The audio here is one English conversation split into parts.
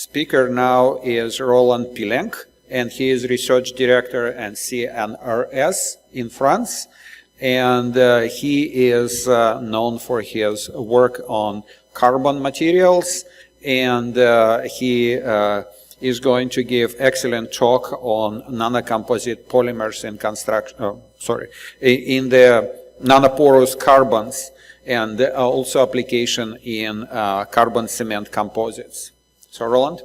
speaker now is Roland Pellenq, and he is research director at CNRS in France. And he is known for his work on carbon materials, and he is going to give excellent talk on nanocomposite polymers in construction, in the nanoporous carbons, and also application in carbon cement composites. So Roland?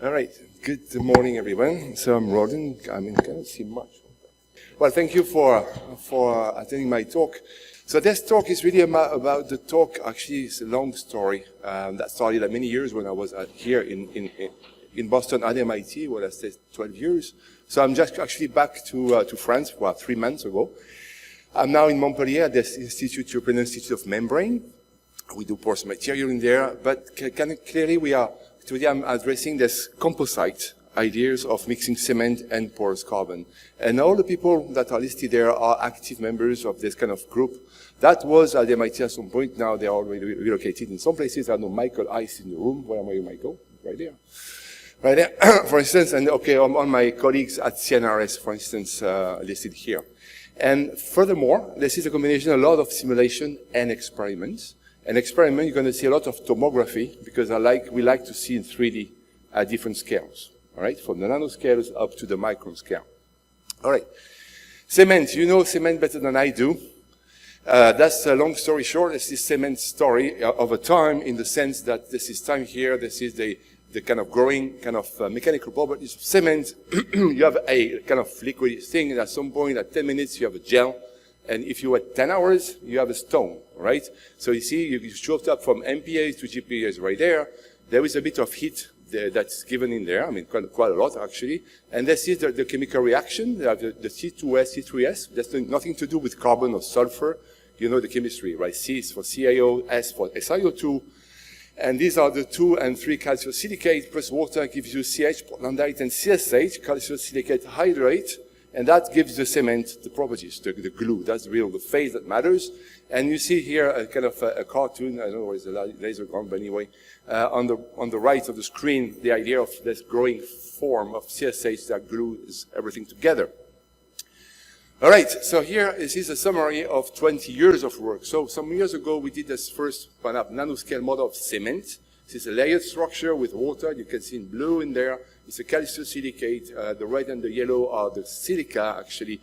All right, good morning everyone. So I'm Roland, I can't see much. Well, thank you for attending my talk. So this talk is really about the talk. Actually, it's a long story that started many years when I was here in Boston at MIT, where I stayed 12 years. So I'm just actually back to France, 3 months ago. I'm now in Montpellier at this European Institute of Membrane. We do porous material in there, but clearly today I'm addressing this composite ideas of mixing cement and porous carbon. And all the people that are listed there are active members of this kind of group. That was at MIT at some point. Now they're already relocated in some places. I know Michael Ice in the room. Where are you, Michael? Right there. Right there, for instance. And okay, on my colleagues at CNRS, for instance, listed here. And furthermore, this is a combination, a lot of simulation and experiments. An experiment, you're going to see a lot of tomography, because we like to see in 3D at different scales. All right, from the nanoscales up to the micron scale. All right, cement. You know cement better than I do. That's a long story short. This is cement story of a time, in the sense that this is time here. This is the kind of growing kind of mechanical properties of cement. You have a kind of liquid thing, and at some point, at 10 minutes, you have a gel. And if you wait 10 hours, you have a stone, right? So you see, you shot up from MPAs to GPAs right there. There is a bit of heat that's given in there, quite a lot actually. And this is the chemical reaction. They have the C2S, C3S. That's nothing to do with carbon or sulfur. You know the chemistry, right? C is for CaO, S for SiO2. And these are the 2 and 3 calcium silicate plus water gives you CH, Portlandite, and CSH, calcium silicate hydrate. And that gives the cement the properties, the glue. That's the phase that matters. And you see here a kind of a cartoon. I don't know where the laser gone, but anyway, on the right of the screen, the idea of this growing form of CSH that glues everything together. All right, so here this is a summary of 20 years of work. So some years ago, we did this first nanoscale model of cement. This is a layered structure with water. You can see in blue in there. It's a calcium silicate. The red and the yellow are the silica, actually,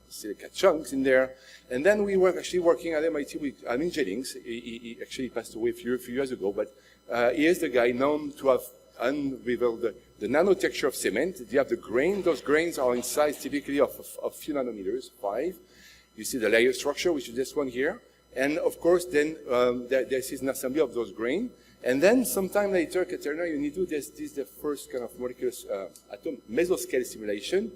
silica chunks in there. And then we were actually working at MIT with Amin Jennings. He actually passed away a few years ago, but he is the guy known to have unraveled the nanotexture of cement. You have the grain. Those grains are in size typically of a few nanometers, 5. You see the layer structure, which is this one here. And of course, then this is an assembly of those grains. And then sometime later, Katerina, you need to do this is the first kind of molecular mesoscale simulation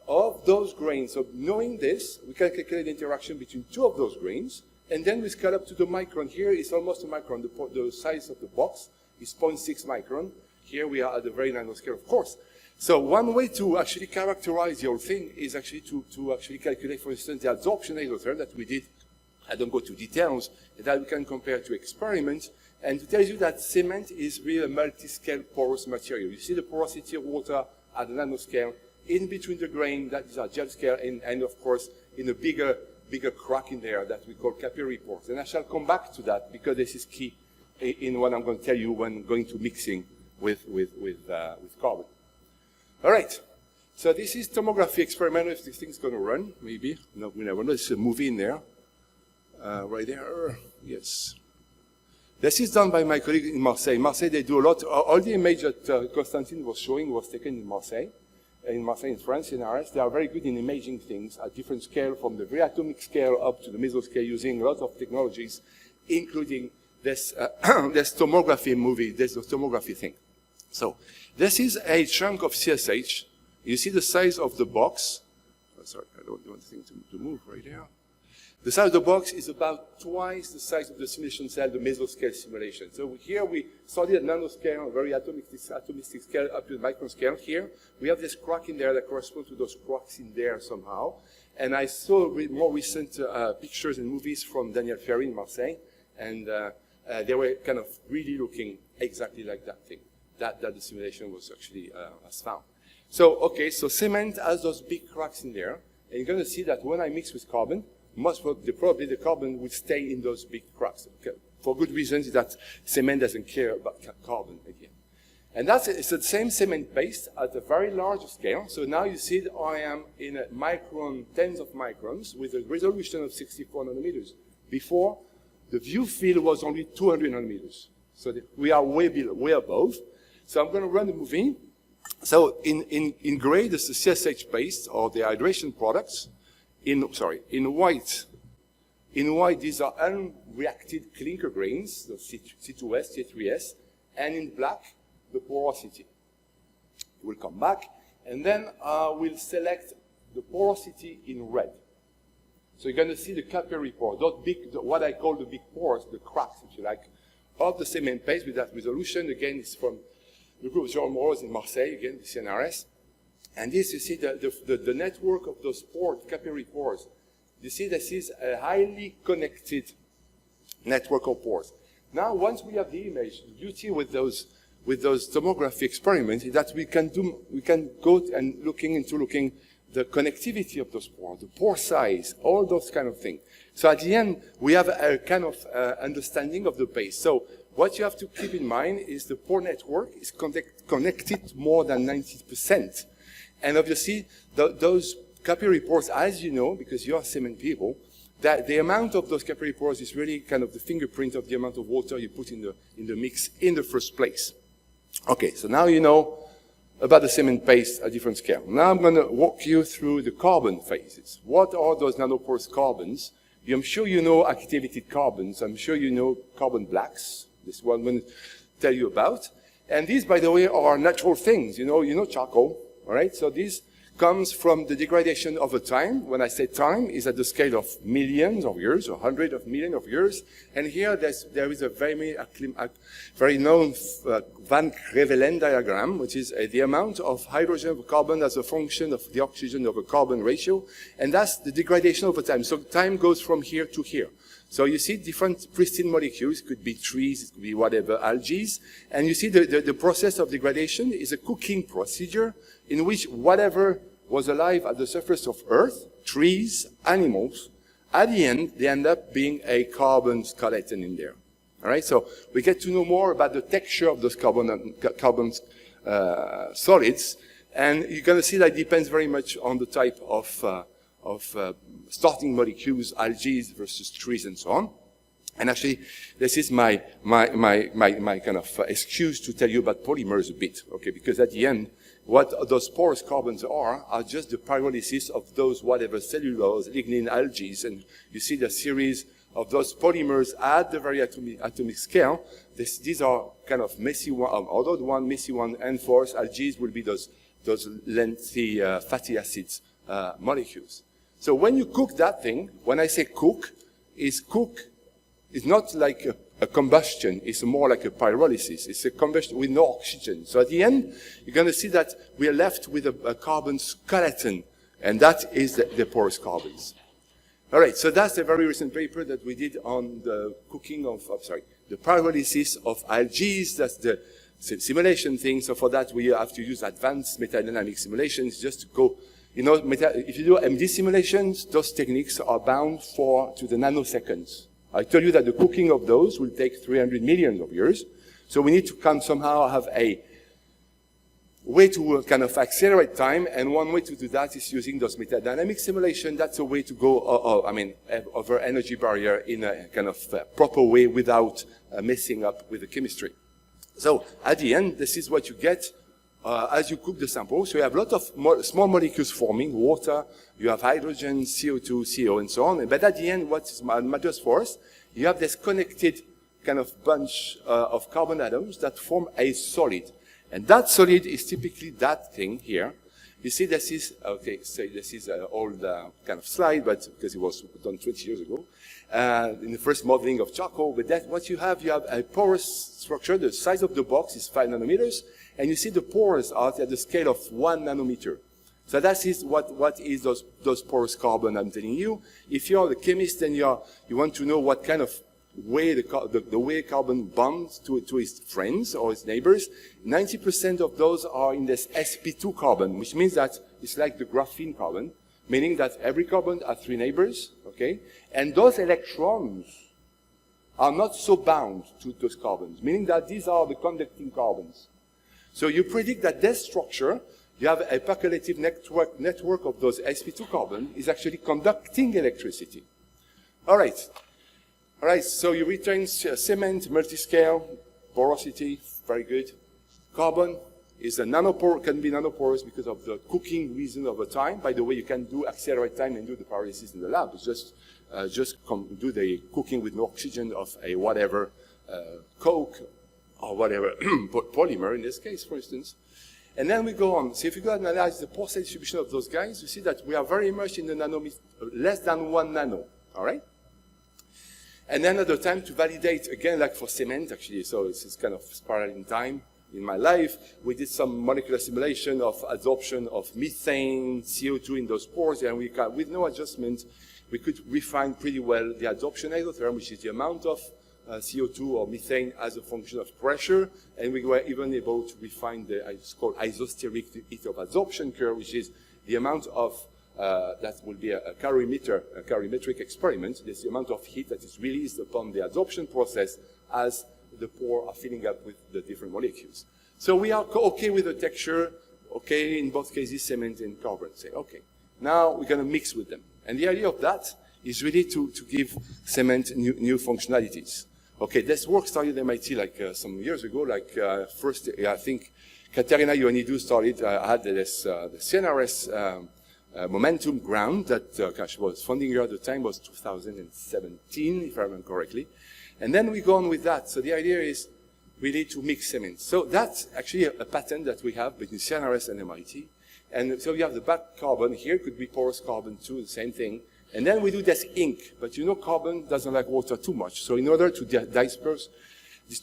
of those grains. So knowing this, we can calculate the interaction between 2 of those grains, and then we scale up to the micron. Here is almost a micron. The size of the box is 0.6 micron. Here we are at the very nanoscale, of course. So one way to actually characterize the whole thing is actually to actually calculate, for instance, the absorption isotherm that we did. I don't go to details, that we can compare to experiments, and to tell you that cement is really a multi-scale porous material. You see the porosity of water at the nanoscale, in between the grain, that is our gel scale, and of course, in a bigger crack in there that we call capillary pores. And I shall come back to that, because this is key in what I'm going to tell you when going to mixing with carbon. All right. So this is tomography experiment. If this thing's going to run, maybe. No, we never know. There's a movie in there. Right there, yes. This is done by my colleague in Marseille. Marseille, they do a lot. All the image that Constantine was showing was taken in Marseille, in France, in CNRS. They are very good in imaging things at different scale, from the very atomic scale up to the mesoscale, using a lot of technologies, including this this tomography thing. So this is a chunk of CSH. You see the size of the box. Oh, sorry, I don't want the thing to move right here. The size of the box is about twice the size of the simulation cell, the mesoscale simulation. So here we studied at nanoscale, a very atomistic scale up to the micron scale. Here we have this crack in there that corresponds to those cracks in there somehow. And I saw more recent pictures and movies from Daniel Ferry in Marseille. And they were kind of really looking exactly like that thing that the simulation was actually has found. So, okay, so cement has those big cracks in there, and you're going to see that when I mix with carbon, probably the carbon will stay in those big cracks. Okay? For good reasons, that cement doesn't care about carbon again. And it's the same cement paste at a very large scale. So now you see that I am in a micron, tens of microns, with a resolution of 64 nanometers. Before, the view field was only 200 nanometers. So we are way above. So I'm going to run the movie. So in gray, this is the CSH paste, or the hydration products. In white, these are unreacted clinker grains, the C2S, C3S, and in black, the porosity. We'll come back, and then we'll select the porosity in red. So you're going to see the capillary pores, those big, what I call the big pores, the cracks, if you like, of the cement paste with that resolution. Again, it's from the group of Jean Moreau in Marseille, again, the CNRS. And this, you see the network of those pores, capillary pores. You see this is a highly connected network of pores. Now, once we have the image, the beauty with those tomography experiments is that we can go and looking the connectivity of those pores, the pore size, all those kind of things. So at the end, we have a kind of understanding of the base. So what you have to keep in mind is the pore network is connected more than 90%. And obviously, those capillary pores, as you know, because you are cement people, that the amount of those capillary pores is really kind of the fingerprint of the amount of water you put in the mix in the first place. Okay, so now you know about the cement paste at different scale. Now I'm going to walk you through the carbon phases. What are those nanoporous carbons? I'm sure you know activated carbons. I'm sure you know carbon blacks. This one I'm going to tell you about. And these, by the way, are natural things. You know charcoal. All right, so this comes from the degradation over time. When I say time, is at the scale of millions of years, or hundreds of millions of years. And here there is a very known Van Crevelen diagram, which is the amount of hydrogen of carbon as a function of the oxygen over carbon ratio. And that's the degradation over time. So time goes from here to here. So you see different pristine molecules. It could be trees, it could be whatever, algae. And you see the process of degradation is a cooking procedure in which whatever was alive at the surface of Earth, trees, animals, at the end, they end up being a carbon skeleton in there. All right, so we get to know more about the texture of those carbon solids, and you're going to see that it depends very much on the type of starting molecules, algae versus trees and so on. And actually, this is my kind of excuse to tell you about polymers a bit, okay? Because at the end, what those porous carbons are just the pyrolysis of those whatever cellulose, lignin, algae, and you see the series of those polymers at the very atomic scale. These are kind of messy one, although the one messy one and force algae will be those lengthy fatty acids molecules. So when you cook that thing, when I say cook is not like a combustion, it's more like a pyrolysis. It's a combustion with no oxygen. So at the end, you're going to see that we are left with a carbon skeleton, and that is the porous carbons. All right, so that's a very recent paper that we did on the cooking the pyrolysis of algae. That's the simulation thing. So for that, we have to use advanced metadynamic simulations just to go. If you do MD simulations, those techniques are bound to the nanoseconds. I told you that the cooking of those will take 300 million of years. So we need to somehow have a way to kind of accelerate time. And one way to do that is using those metadynamic simulations. That's a way to go, over energy barrier in a kind of proper way without messing up with the chemistry. So at the end, this is what you get as you cook the sample. So you have a lot of small molecules forming, water, you have hydrogen, CO2, CO, and so on. But at the end, what matters for us, you have this connected kind of bunch of carbon atoms that form a solid. And that solid is typically that thing here. You see, this is, okay, so this is an old kind of slide, but because it was done 20 years ago, in the first modeling of charcoal. But that, what you have a porous structure. The size of the box is 5 nanometers, and you see the pores are at the scale of 1 nanometer. So that is what is those porous carbon I'm telling you. If you're the chemist and you want to know what kind of way the way carbon bonds to its friends or its neighbors, 90% of those are in this sp2 carbon, which means that it's like the graphene carbon, meaning that every carbon has 3 neighbors, okay? And those electrons are not so bound to those carbons, meaning that these are the conducting carbons. So you predict that this structure, you have a percolative network of those sp2 carbon is actually conducting electricity. All right, so you return cement, multi-scale, porosity, very good. Carbon is a can be nanoporous because of the cooking reason over time. By the way, you can do accelerate time and do the pyrolysis in the lab. It's just do the cooking with no oxygen of a whatever coke or whatever polymer in this case, for instance. And then we go on. So if you go and analyze the porosity distribution of those guys, you see that we are very much in the nanometer, less than 1 nano. All right. And then at the time to validate, again, like for cement, actually, so it's kind of parallel in time. In my life, we did some molecular simulation of adsorption of methane, CO2 in those pores, and with no adjustment, we could refine pretty well the adsorption isotherm, which is the amount of CO2 or methane as a function of pressure, and we were even able to refine it's called isosteric heat of adsorption curve, which is the amount of that will be a calorimetric experiment. There's the amount of heat that is released upon the adsorption process as the pore are filling up with the different molecules. So we are okay with the texture, okay, in both cases, cement and carbon. Say, okay, now we're going to mix with them. And the idea of that is really to give cement new functionalities. Okay, this work started at MIT like some years ago, like first, I think, Katerina Ioannidou started, had this, the CNRS momentum ground that was funding her at the time was 2017, if I remember correctly. And then we go on with that. So the idea is really to mix cement. So that's actually a patent that we have between CNRS and MIT. And so you have the back carbon here, could be porous carbon too, the same thing. And then we do this ink. But you know carbon doesn't like water too much. So in order to disperse,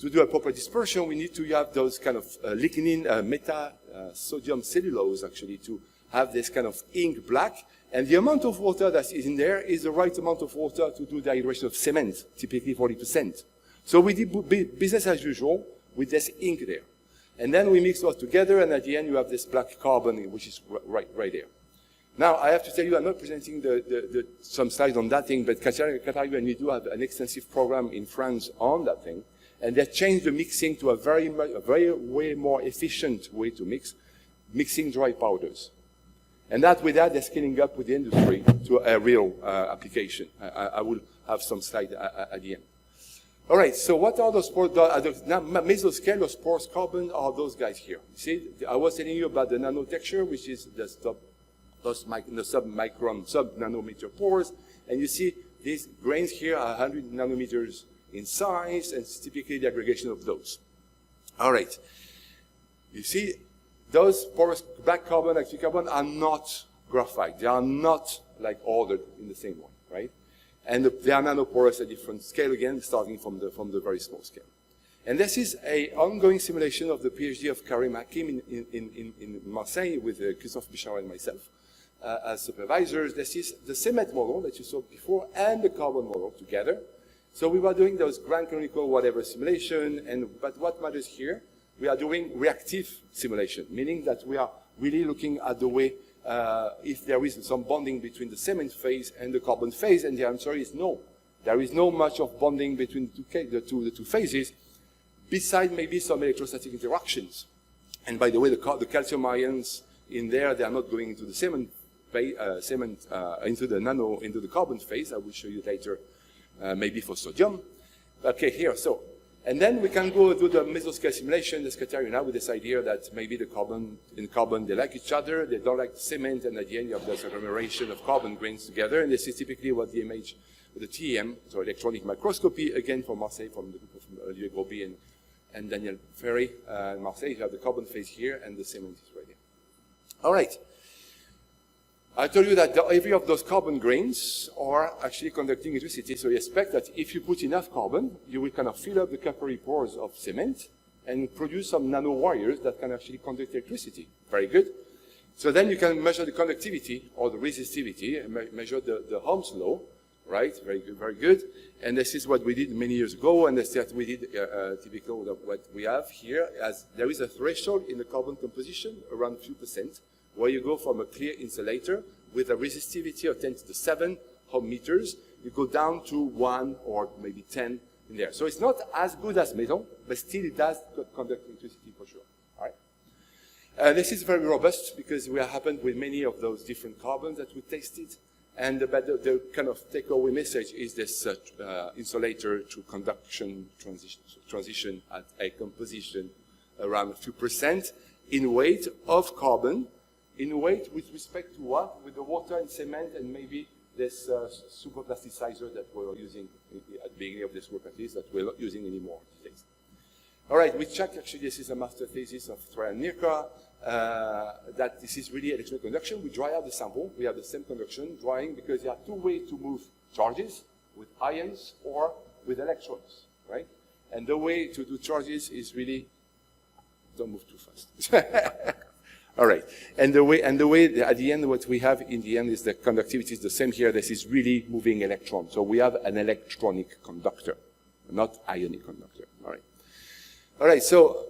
to do a proper dispersion, we need to have those kind of lignin, meta-sodium cellulose actually to have this kind of ink black. And the amount of water that is in there is the right amount of water to do the hydration of cement, typically 40%. So we did business as usual with this ink there. And then we mix those together, and at the end you have this black carbon, which is right there. Now, I have to tell you, I'm not presenting some slides on that thing, but Katarina and you do have an extensive program in France on that thing. And they changed the mixing to a way more efficient way to mix, mixing dry powders. And with that, they're scaling up with the industry to a real application. I will have some slides at the end. All right, so what are those pores? Mesoscale, those porous carbon are those guys here. You see, I was telling you about the nanotexture, which is the sub-nanometer pores. And you see these grains here are 100 nanometers in size, and it's typically the aggregation of those. All right. You see, those porous black carbon, active carbon are not graphite. They are not like ordered in the same way, right? And they are nanoporous at different scale again, starting from the very small scale. And this is an ongoing simulation of the PhD of Karim Hakim in Marseille with Christophe Bichard and myself as supervisors. This is the cement model that you saw before and the carbon model together. So we were doing those grand canonical whatever simulation, but what matters here, we are doing reactive simulation, meaning that we are really looking at the way if there is some bonding between the cement phase and the carbon phase, and the answer is no. There is no much of bonding between the two phases, besides maybe some electrostatic interactions. And by the way, the calcium ions in there, they are not going into the cement into the carbon phase. I will show you later, maybe for sodium. Okay, here, so. And then we can go do the mesoscale simulation, the Katarina, with this idea that maybe the carbon, they like each other, they don't like the cement, and at the end you have this agglomeration of carbon grains together, and this is typically what the image with the TEM, so electronic microscopy, again from Marseille, from the group of Olivier Groby and Daniel Ferry in Marseille. You have the carbon phase here, and the cement is right here. All right. I told you that every of those carbon grains are actually conducting electricity, so you expect that if you put enough carbon, you will kind of fill up the capillary pores of cement and produce some nanowires that can actually conduct electricity. Very good. So then you can measure the conductivity or the resistivity, and measure the Ohm's law right? Very good, very good. And this is what we did many years ago, and that's what we did typical of what we have here, as there is a threshold in the carbon composition around a few %, where you go from a clear insulator with a resistivity of 10 to the 7 ohm meters, you go down to 1 or maybe 10 in there. So it's not as good as metal, but still it does conduct electricity for sure. All right. This is very robust because we happened with many of those different carbons that we tested. And the kind of takeaway message is this insulator to conduction transition at a composition around a few % in weight of carbon, in weight with respect to what? With the water and cement and maybe this super plasticizer that we were using at the beginning of this work, at least, that we're not using anymore these days. All right, we checked, actually, this is a master thesis of Troy and Nirka, that this is really electron conduction. We dry out the sample. We have the same conduction, drying, because there are two ways to move charges, with ions or with electrons, right? And the way to do charges is really, don't move too fast. All right, and the way at the end, what we have in the end is the conductivity is the same here. This is really moving electrons. So we have an electronic conductor, not ionic conductor. All right. All right, so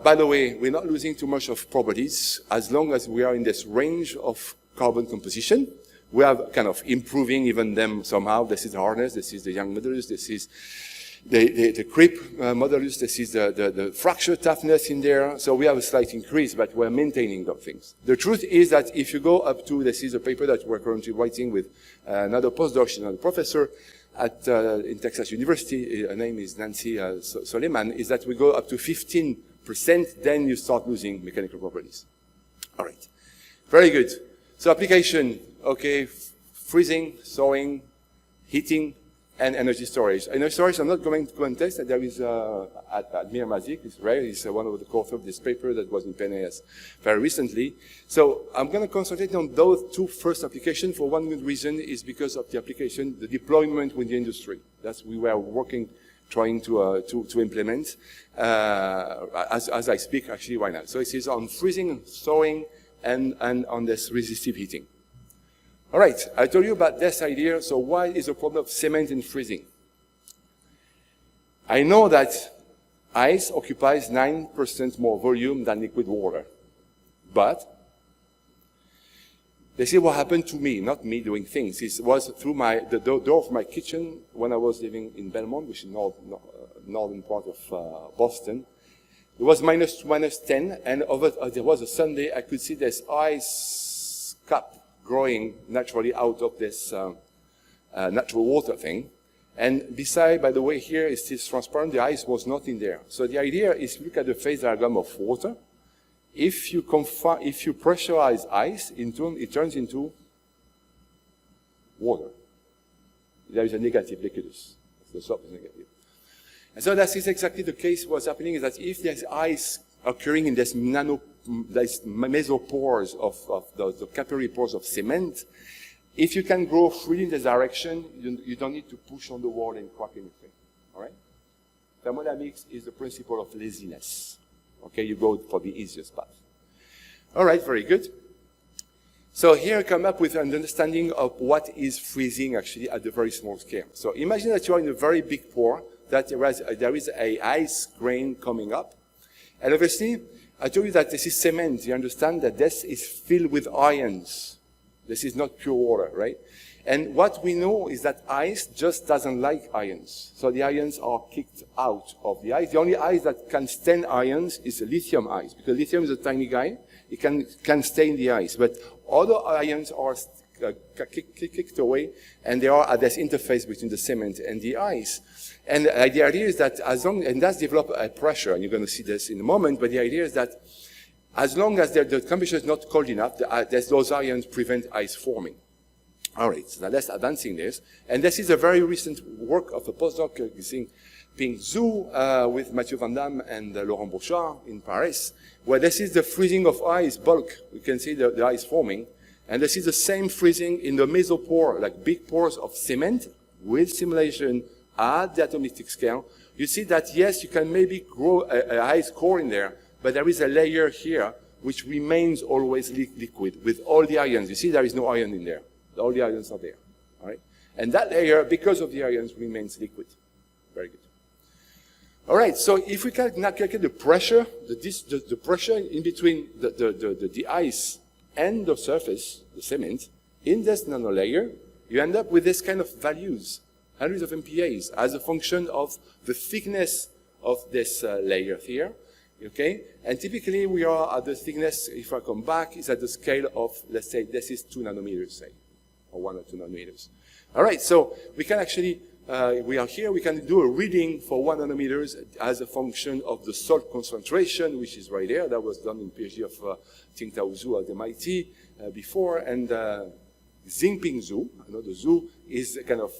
by the way, we're not losing too much of properties as long as we are in this range of carbon composition. We are kind of improving even them somehow. This is the hardness, this is the young modulus, this is the creep modulus, this is the fracture toughness in there. So we have a slight increase, but we're maintaining those things. The truth is that if you go up to, this is a paper that we're currently writing with another postdoc, she's another professor, in Texas University, her name is Nancy Soleiman, is that we go up to 15%, then you start losing mechanical properties. All right, very good. So application, okay, freezing, thawing, heating, and energy storage. Energy storage, I'm not going to go and test that. There is Admir Mazik, it's rare, he's one of the co-authors of this paper that was in PNAS very recently. So I'm going to concentrate on those two first applications for one good reason, is because of the application, the deployment with the industry. That's we were working, trying to implement as I speak actually right now. So it is on freezing, thawing, and on this resistive heating. All right, I told you about this idea. So why is the problem of cement in freezing? I know that ice occupies 9% more volume than liquid water. But this is what happened to me, not me doing things. It was through the door of my kitchen when I was living in Belmont, which is northern part of Boston. It was minus 10, and there was a Sunday, I could see this ice cup growing naturally out of this natural water thing. And beside, by the way, here it is transparent, the ice was not in there. So the idea is to look at the phase diagram of water. If you pressurize ice, it turns into water. There is a negative liquidus. The slope is negative. And so that is exactly the case. What's happening is that if there's ice occurring in this mesopores of the capillary pores of cement, if you can grow freely in this direction, you don't need to push on the wall and crack anything. All right? Thermodynamics is the principle of laziness. Okay, you go for the easiest path. All right, very good. So here I come up with an understanding of what is freezing actually at a very small scale. So imagine that you are in a very big pore, that there is a ice grain coming up. And obviously, I told you that this is cement. You understand that this is filled with ions. This is not pure water, right? And what we know is that ice just doesn't like ions. So the ions are kicked out of the ice. The only ice that can stand ions is lithium ice, because lithium is a tiny guy. It can stay in the ice. But other ions are kicked away, and they are at this interface between the cement and the ice. And the idea is that and that's developed a pressure, and you're going to see this in a moment, but the idea is that as long as the temperature is not cold enough, those ions prevent ice forming. All right, so now let's advancing this. And this is a very recent work of a postdoc, Ping Zhu, with Mathieu Van Damme and Laurent Bouchard in Paris, where this is the freezing of ice bulk. You can see the ice forming. And this is the same freezing in the mesopore, like big pores of cement with simulation at the atomistic scale. You see that, yes, you can maybe grow an ice core in there, but there is a layer here which remains always liquid with all the ions. You see there is no ion in there. All the ions are there. All right? And that layer, because of the ions, remains liquid. Very good. All right, so if we can now calculate the pressure, the pressure in between the ice and the surface, the cement, in this nanolayer, you end up with this kind of values, hundreds of MPAs, as a function of the thickness of this layer here, okay? And typically we are at the thickness, if I come back, is at the scale of, let's say, this is 2 nanometers, say, or 1 or 2 nanometers. All right, so we can actually, we are here, we can do a reading for 1 nanometers as a function of the salt concentration, which is right there. That was done in PhD of Ting-Tao Zhu at MIT before, and Xingping Zhu, another Zhu, is kind of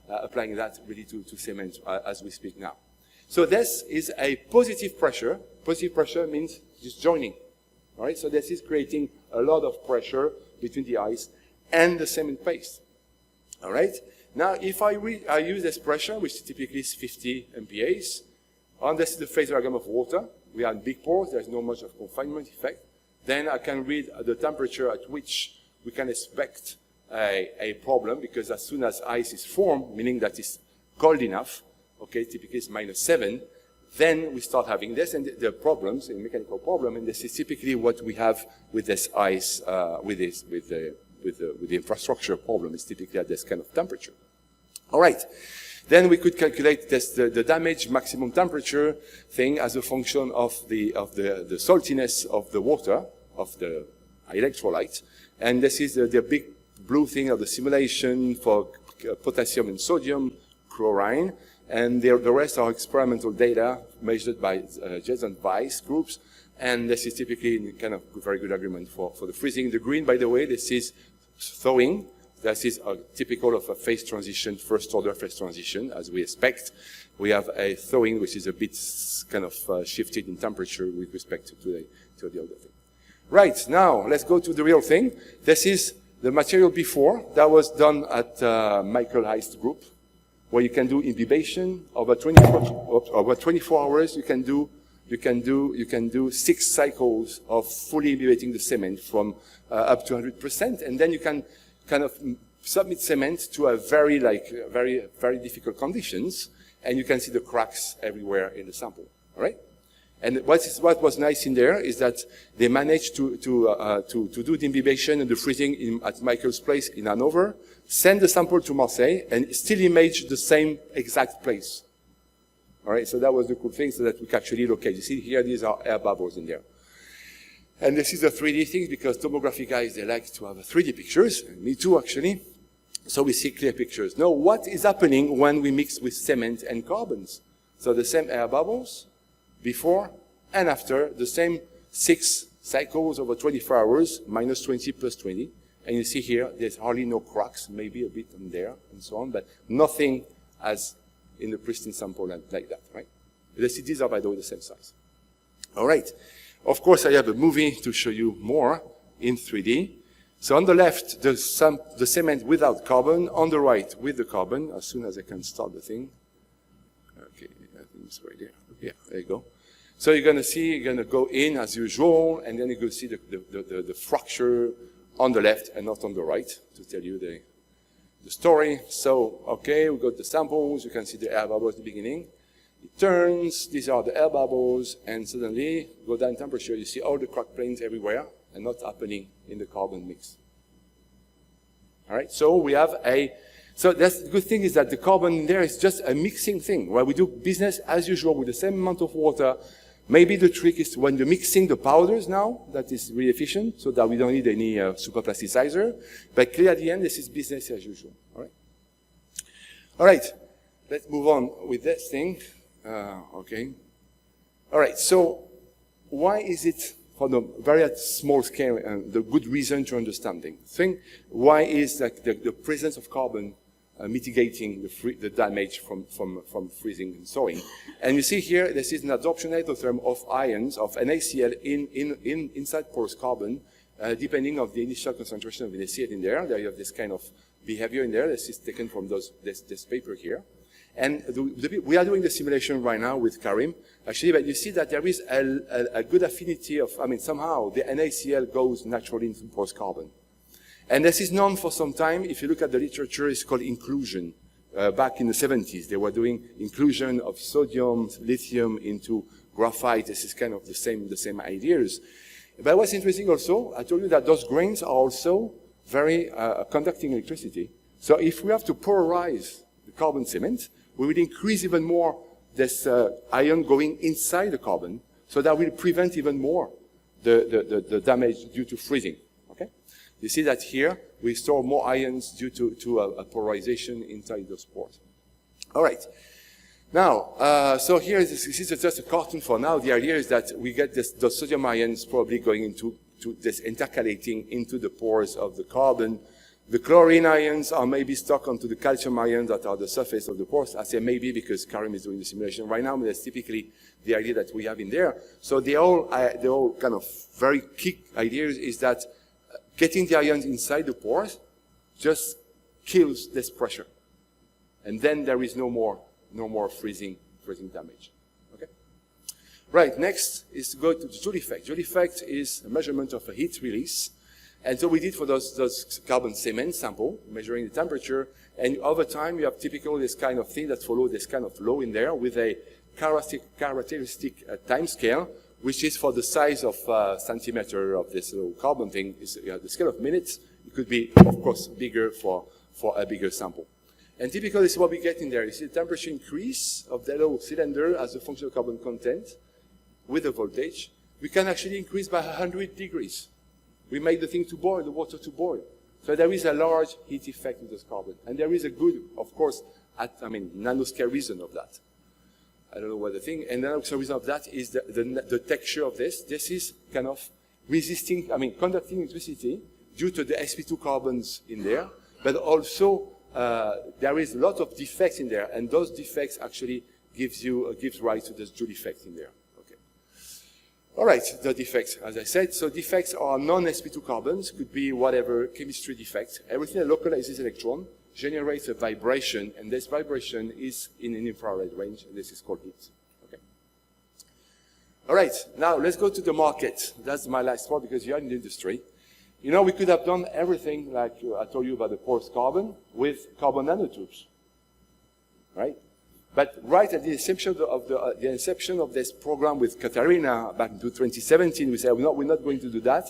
applying that really to cement as we speak now. So this is a positive pressure. Positive pressure means disjoining. All right, so this is creating a lot of pressure between the ice and the cement paste. All right, now if I use this pressure, which typically is 50 MPAs, and this is the phase diagram of water. We are in big pores, there's not much of confinement effect. Then I can read the temperature at which we can expect a problem, because as soon as ice is formed, meaning that it's cold enough, okay, typically it's -7, then we start having this, and the problems, a mechanical problem, and this is typically what we have with this ice, with the infrastructure problem, is typically at this kind of temperature. All right, then we could calculate this, the damage maximum temperature thing as a function of the saltiness of the water, of the electrolyte, and this is the big blue thing of the simulation for potassium and sodium, chlorine, and the rest are experimental data measured by Jason Weiss groups, and this is typically kind of very good agreement for the freezing. The green, by the way, this is thawing. This is typical of a phase transition, first order phase transition, as we expect. We have a thawing which is a bit kind of shifted in temperature with respect to the other thing. Right, now let's go to the real thing. This is the material before. That was done at Michael Heist group, where you can do imbibation over 24 hours. You can do 6 cycles of fully imbibating the cement from up to 100%, and then you can kind of submit cement to a very difficult conditions, and you can see the cracks everywhere in the sample. All right. And what was nice in there is that they managed to do the imbibation and the freezing at Michael's place in Hanover, send the sample to Marseille, and still image the same exact place. All right, so that was the cool thing, so that we can actually locate. You see here, these are air bubbles in there. And this is the 3D thing, because tomography guys, they like to have 3D pictures. Me too, actually. So we see clear pictures. Now, what is happening when we mix with cement and carbons? So the same air bubbles, before and after, the same 6 cycles over 24 hours, -20 plus 20. And you see here, there's hardly no cracks, maybe a bit on there, and so on, but nothing as in the pristine sample like that, right? The CDs are, by the way, the same size. All right. Of course, I have a movie to show you more in 3D. So on the left, the cement without carbon. On the right, with the carbon, as soon as I can start the thing. Okay, I think it's right there. Yeah, there you go. So you're going to go in as usual, and then you're going to see the fracture on the left and not on the right, to tell you the story. So, okay, we got the samples. You can see the air bubbles at the beginning. It turns, these are the air bubbles, and suddenly, go down in temperature, you see all the crack planes everywhere, and not happening in the carbon mix. All right, so we have so that's the good thing, is that the carbon in there is just a mixing thing, where we do business as usual with the same amount of water. Maybe the trick is when you're mixing the powders now, that is really efficient, so that we don't need any super plasticizer. But clearly at the end, this is business as usual. All right. All right. Let's move on with this thing. Okay. All right. So why is it, for the very small scale, the good reason to understanding thing? Why is that the presence of carbon mitigating the damage from freezing and thawing? And you see here, this is an absorption endotherm of ions of NaCl inside porous carbon, depending on the initial concentration of NaCl in there. There you have this kind of behavior in there. This is taken from this paper here. And we are doing the simulation right now with Karim, actually, but you see that there is a good affinity of, somehow the NaCl goes naturally into porous carbon. And this is known for some time. If you look at the literature, it's called inclusion. Back in the 70s, they were doing inclusion of sodium, lithium into graphite. This is kind of the same ideas. But what's interesting also, I told you that those grains are also very conducting electricity. So if we have to polarize the carbon cement, we will increase even more this ion going inside the carbon, so that will prevent even more the damage due to freezing. Okay? You see that here, we store more ions due to a polarization inside those pores. All right. Now, so here, this is just a cartoon for now. The idea is that we get the sodium ions probably going into this intercalating into the pores of the carbon. The chlorine ions are maybe stuck onto the calcium ions that are the surface of the pores. I say maybe because Karim is doing the simulation right now, but that's typically the idea that we have in there. So the whole kind of very key idea is that getting the ions inside the pores just kills this pressure. And then there is no more freezing damage. Okay? Right, next is to go to the Joule effect. Joule effect is a measurement of a heat release. And so we did for those carbon cement sample, measuring the temperature, and over time you have typical this kind of thing that follow this kind of law in there with a characteristic time scale, which is for the size of centimeter of this little carbon thing. Is the scale of minutes. It could be, of course, bigger for a bigger sample. And typically, this is what we get in there. You see the temperature increase of the little cylinder as a function of carbon content with the voltage. We can actually increase by 100 degrees. We make the thing to boil, the water to boil. So there is a large heat effect with this carbon. And there is a good, of course, nanoscale reason of that. I don't know what the thing, and then the reason of that is the texture of this. This is kind of resisting, conducting electricity due to the sp2 carbons in there, but also there is a lot of defects in there, and those defects actually gives rise to this Joule effect in there. Okay. All right, the defects, as I said. So defects are non-sp2 carbons, could be whatever chemistry defect. Everything that localizes electron generates a vibration, and this vibration is in an infrared range, and this is called heat. Okay. All right, now let's go to the market. That's my last part because you're in the industry. You know, we could have done everything like I told you about the porous carbon with carbon nanotubes, right? But right at the inception of this program with Katarina back in 2017, we said we're not going to do that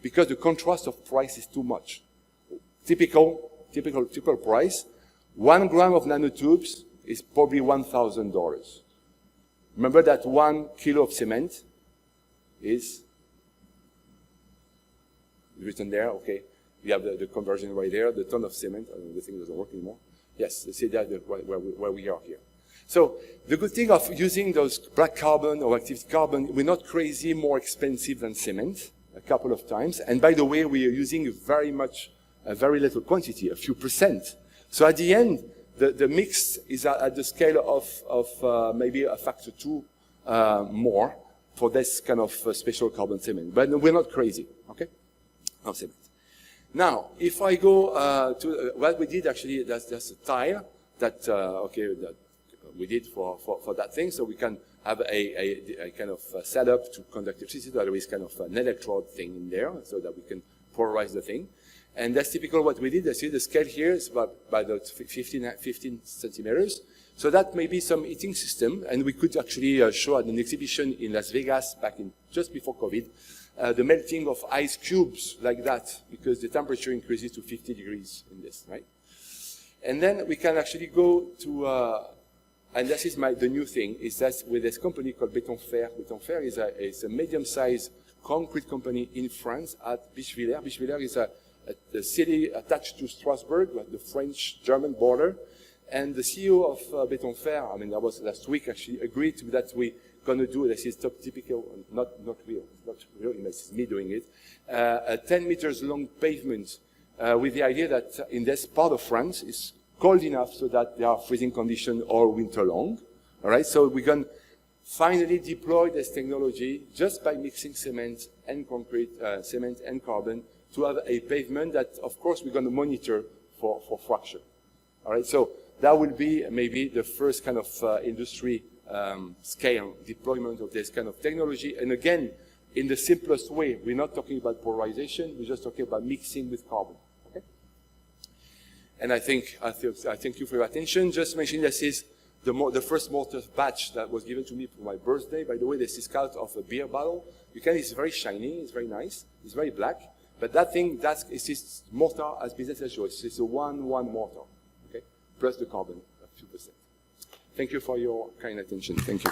because the contrast of price is too much. Typical price, 1 gram of nanotubes is probably $1,000. Remember that 1 kilo of cement is written there, okay. You have the conversion right there, the ton of cement. The thing doesn't work anymore. Yes, see that where we are here. So the good thing of using those black carbon or active carbon, we're not crazy more expensive than cement a couple of times. And by the way, we are using a very little quantity, a few percent. So at the end, the mix is at the scale of maybe a factor 2 more for this kind of special carbon cement. But we're not crazy, okay? Of cement. Now, if I go to what we did actually, that's a tile that that we did for that thing, so we can have a kind of setup to conduct electricity. There is kind of an electrode thing in there, so that we can polarize the thing. And that's typical what we did. I see the scale here is by the 15 centimeters. So that may be some heating system, and we could actually show at an exhibition in Las Vegas back in just before COVID, the melting of ice cubes like that, because the temperature increases to 50 degrees in this, right? And then we can actually go to, and this is the new thing, is that with this company called Pellenq. Pellenq is a medium-sized concrete company in France at Bischwiller. Bischwiller is a city attached to Strasbourg, at the French-German border. And the CEO of Pellenq, that was last week actually, agreed to that we going to do, this is typical, not real, it's me doing it, a 10 meters long pavement with the idea that in this part of France it's cold enough so that there are freezing conditions all winter long. All right, so we can finally deploy this technology just by mixing cement and concrete, cement and carbon to have a pavement that, of course, we're going to monitor for fracture. All right, so that will be maybe the first kind of industry scale deployment of this kind of technology. And again, in the simplest way, we're not talking about polarization, we're just talking about mixing with carbon. And I thank you for your attention. Just mentioning this is the first mortar batch that was given to me for my birthday. By the way, this is cut of a beer bottle. You can, it's very shiny, it's very nice, it's very black. But that thing, it's this mortar as business as usual. It's a 1-1 mortar, okay? Plus the carbon, a few %. Thank you for your kind attention. Thank you.